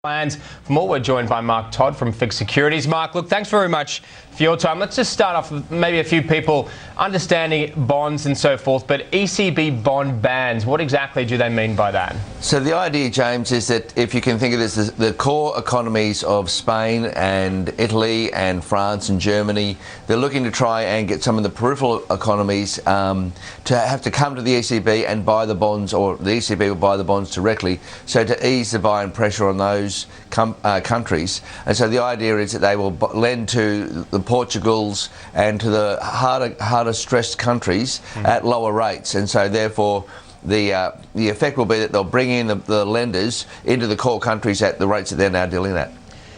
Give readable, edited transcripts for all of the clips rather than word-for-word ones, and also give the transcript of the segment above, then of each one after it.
Plans. For more, we're joined by Todd from FIIG Securities. Mark, look, thanks very much for your time. Let's just start off with maybe a few people understanding bonds and so forth, but ECB bond bans, what exactly do they mean by that? So the idea, James, is that if you can think of this as the core economies of Spain and Italy and France and Germany, they're looking to try and get some of the peripheral economies to have to come to the ECB and buy the bonds, or the ECB will buy the bonds directly, so to ease the buying pressure on those countries. And so the idea is that they will lend to the Portugals and to the harder stressed countries at lower rates, and so therefore the effect will be that they'll bring in the lenders into the core countries at the rates that they're now dealing at.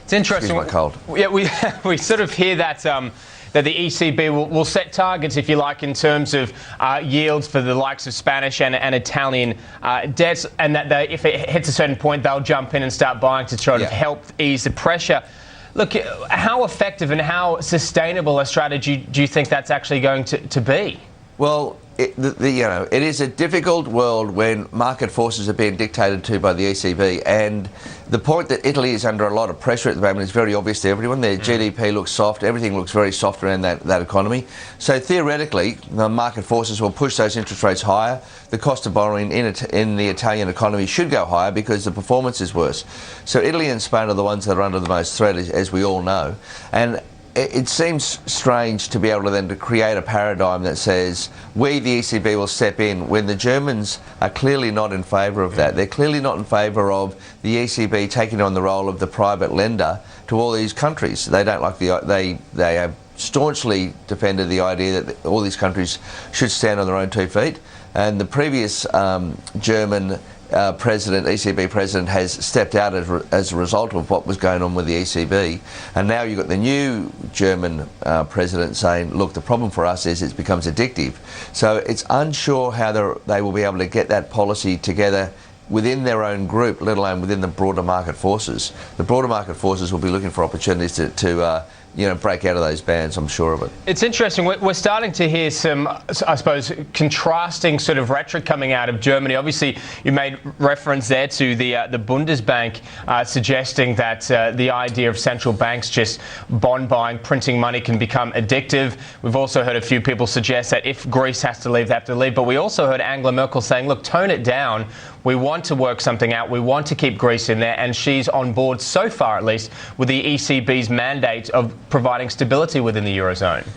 It's interesting. Excuse my cold. Yeah, we sort of hear that that the ECB will set targets, if you like, in terms of yields for the likes of Spanish and Italian debts, and that if it hits a certain point, they'll jump in and start buying to try to help ease the pressure. Look, how effective and how sustainable a strategy do you think that's actually going to be? Well, it is a difficult world when market forces are being dictated to by the ECB, and the point that Italy is under a lot of pressure at the moment is very obvious to everyone. Their GDP looks soft, everything looks very soft around that economy. So theoretically, the market forces will push those interest rates higher. The cost of borrowing in the Italian economy should go higher because the performance is worse. So Italy and Spain are the ones that are under the most threat, as we all know. And it seems strange to be able to then create a paradigm that says we, the ECB, will step in when the Germans are clearly not in favour of that. They're clearly not in favour of the ECB taking on the role of the private lender to all these countries. They don't like they have staunchly defended the idea that all these countries should stand on their own 2 feet. And the previous German ECB president has stepped out as a result of what was going on with the ECB, and now you've got the new German president saying, look, the problem for us is it becomes addictive. So it's unsure how they will be able to get that policy together within their own group, let alone within the broader market forces. The broader market forces will be looking for opportunities to break out of those bans, I'm sure of it. It's interesting. We're starting to hear some, I suppose, contrasting sort of rhetoric coming out of Germany. Obviously, you made reference there to the Bundesbank suggesting that the idea of central banks just bond buying, printing money can become addictive. We've also heard a few people suggest that if Greece has to leave, they have to leave. But we also heard Angela Merkel saying, look, tone it down. We want to work something out. We want to keep Greece in there. And she's on board, so far at least, with the ECB's mandate of providing stability within the Eurozone.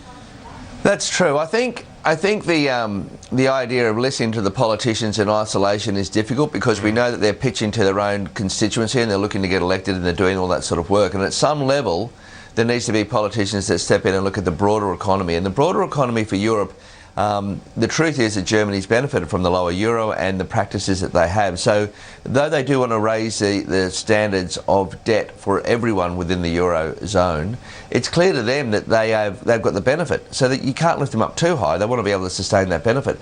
That's true. I think the idea of listening to the politicians in isolation is difficult because we know that they're pitching to their own constituency and they're looking to get elected and they're doing all that sort of work. And at some level, there needs to be politicians that step in and look at the broader economy. And the broader economy for Europe, the truth is that Germany's benefited from the lower euro and the practices that they have. So though they do want to raise the standards of debt for everyone within the eurozone, it's clear to them that they've got the benefit, so that you can't lift them up too high. They want to be able to sustain that benefit.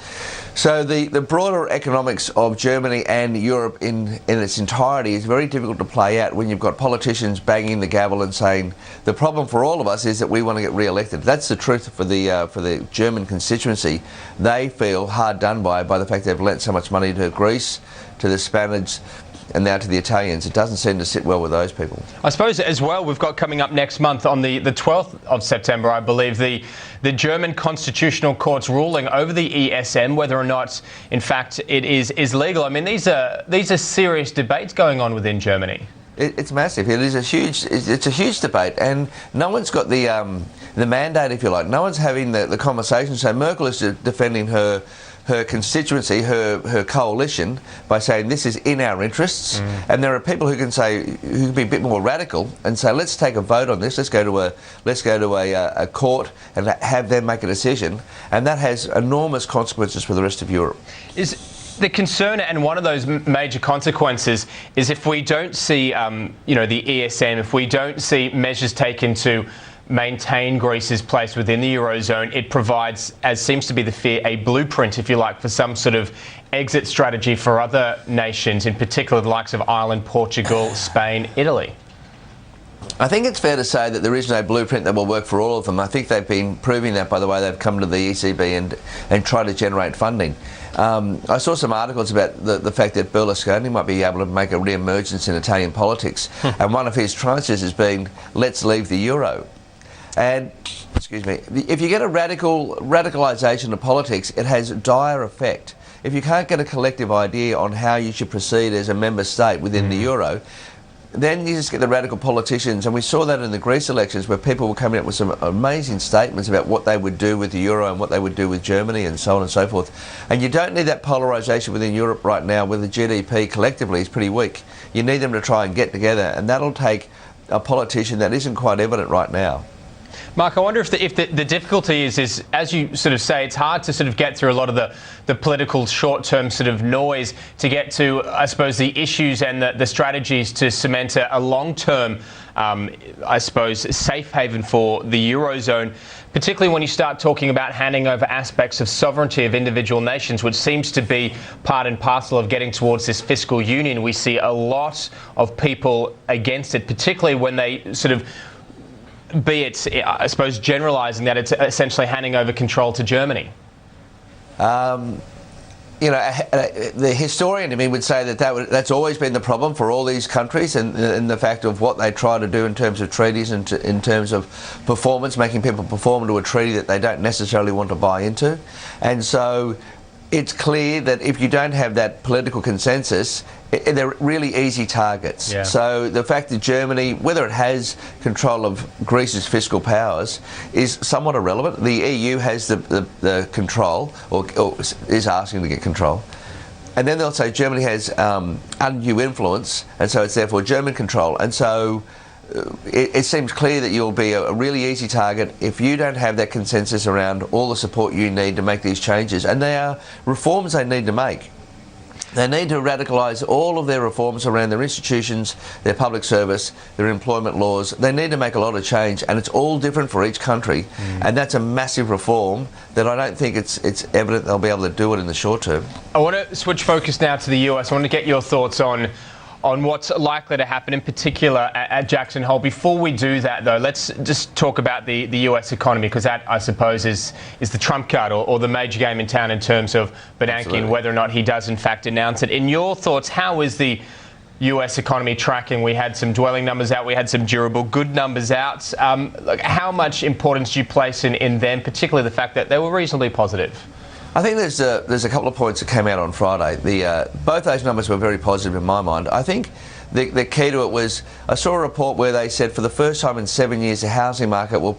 So the broader economics of Germany and Europe in its entirety is very difficult to play out when you've got politicians banging the gavel and saying the problem for all of us is that we want to get re-elected. That's the truth for the German constituency. They feel hard done by the fact they've lent so much money to Greece, to the Spaniards, and now to the Italians. It doesn't seem to sit well with those people. I suppose as well, we've got coming up next month on the 12th of September, I believe, the German Constitutional Court's ruling over the ESM, whether or not, in fact, it is legal. I mean, these are serious debates going on within Germany. It's massive. It's a huge debate, and no one's got the mandate, if you like. No one's having the conversation. So Merkel is defending her constituency, her coalition, by saying this is in our interests. And there are people who can be a bit more radical and say, let's take a vote on this. Let's go to a court and have them make a decision. And that has enormous consequences for the rest of Europe. The concern, and one of those major consequences, is if we don't see, the ESM, if we don't see measures taken to maintain Greece's place within the Eurozone, it provides, as seems to be the fear, a blueprint, if you like, for some sort of exit strategy for other nations, in particular the likes of Ireland, Portugal, Spain, Italy. I think it's fair to say that there is no blueprint that will work for all of them. I think they've been proving that by the way they've come to the ECB and tried to generate funding. I saw some articles about the fact that Berlusconi might be able to make a re-emergence in Italian politics, and one of his tranches has been, let's leave the euro. And, excuse me, if you get a radicalisation of politics, it has a dire effect. If you can't get a collective idea on how you should proceed as a member state within the euro, then you just get the radical politicians, and we saw that in the Greece elections where people were coming up with some amazing statements about what they would do with the euro and what they would do with Germany and so on and so forth. And you don't need that polarisation within Europe right now where the GDP collectively is pretty weak. You need them to try and get together, and that'll take a politician that isn't quite evident right now. Mark, I wonder if the difficulty is, as you sort of say, it's hard to sort of get through a lot of the political short-term sort of noise to get to, I suppose, the issues and the strategies to cement a long-term, I suppose, safe haven for the Eurozone, particularly when you start talking about handing over aspects of sovereignty of individual nations, which seems to be part and parcel of getting towards this fiscal union. We see a lot of people against it, particularly when they sort of, be it, I suppose, generalising that it's essentially handing over control to Germany. You know, the historian in me would say that's always been the problem for all these countries, and the fact of what they try to do in terms of treaties and in terms of performance, making people perform to a treaty that they don't necessarily want to buy into. And so it's clear that if you don't have that political consensus, they're really easy targets. Yeah. So the fact that Germany, whether it has control of Greece's fiscal powers, is somewhat irrelevant. The EU has the control, or is asking to get control. And then they'll say Germany has undue influence, and so it's therefore German control. And so it seems clear that you'll be a really easy target if you don't have that consensus around all the support you need to make these changes. And they are reforms they need to make. They need to radicalise all of their reforms around their institutions, their public service, their employment laws. They need to make a lot of change, and it's all different for each country. And that's a massive reform that I don't think it's evident they'll be able to do it in the short term. I want to switch focus now to the US. I want to get your thoughts on what's likely to happen, in particular at Jackson Hole. Before we do that, though, let's just talk about the US economy, because that, I suppose, is the trump card or the major game in town in terms of Bernanke and whether or not he does, in fact, announce it. In your thoughts, how is the US economy tracking? We had some dwelling numbers out. We had some durable good numbers out. How much importance do you place in them, particularly the fact that they were reasonably positive? I think there's a couple of points that came out on Friday. Both those numbers were very positive in my mind. I think the key to it was, I saw a report where they said for the first time in 7 years the housing market will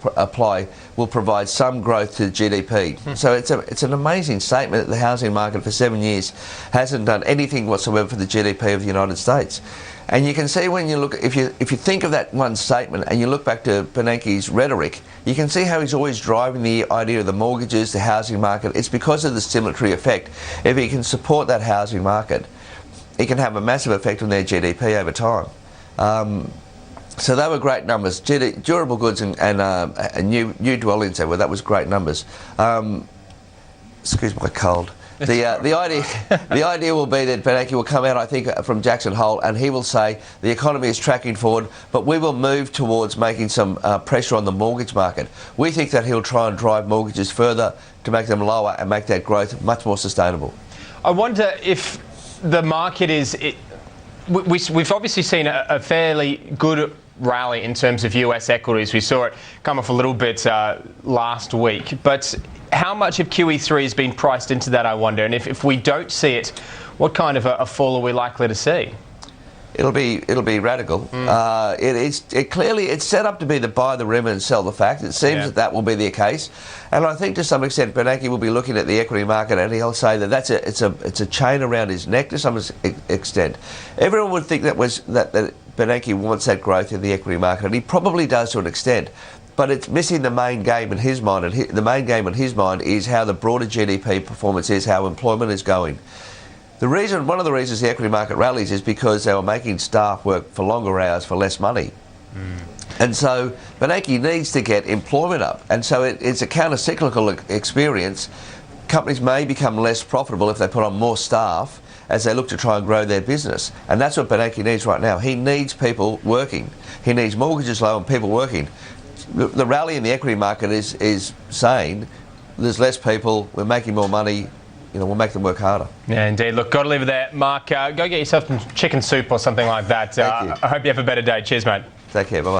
provide some growth to GDP. So it's an amazing statement that the housing market for 7 years hasn't done anything whatsoever for the GDP of the United States. And you can see when you look, if you think of that one statement and you look back to Bernanke's rhetoric, you can see how he's always driving the idea of the mortgages, the housing market. It's because of the stimulatory effect. If he can support that housing market, it can have a massive effect on their GDP over time. So they were great numbers. Durable goods and new dwellings there, well, that was great numbers. Excuse my cold. The idea will be that Bernanke will come out, I think, from Jackson Hole, and he will say the economy is tracking forward, but we will move towards making some pressure on the mortgage market. We think that he'll try and drive mortgages further to make them lower and make that growth much more sustainable. I wonder if the market is... We've obviously seen a fairly good rally in terms of US equities. We saw it come off a little bit last week, but how much of QE3 has been priced into that, I wonder? And if we don't see it, what kind of a fall are we likely to see? It'll be radical. It's set up to be the buy the rim and sell the fact. It seems that will be the case, and I think to some extent Bernanke will be looking at the equity market and he'll say that it's a chain around his neck to some extent. Everyone would think that Bernanke wants that growth in the equity market, and he probably does to an extent. But it's missing the main game in his mind, and the main game in his mind is how the broader GDP performance is, how employment is going. One of the reasons the equity market rallies is because they were making staff work for longer hours for less money. And so Bernanke needs to get employment up, and so it's a counter-cyclical experience. Companies may become less profitable if they put on more staff, as they look to try and grow their business. And that's what Bernanke needs right now. He needs people working. He needs mortgages low and people working. The rally in the equity market is saying there's less people, we're making more money, we'll make them work harder. Yeah, indeed. Look, got to leave it there. Mark, go get yourself some chicken soup or something like that. Thank you. I hope you have a better day. Cheers, mate. Take care. Bye-bye.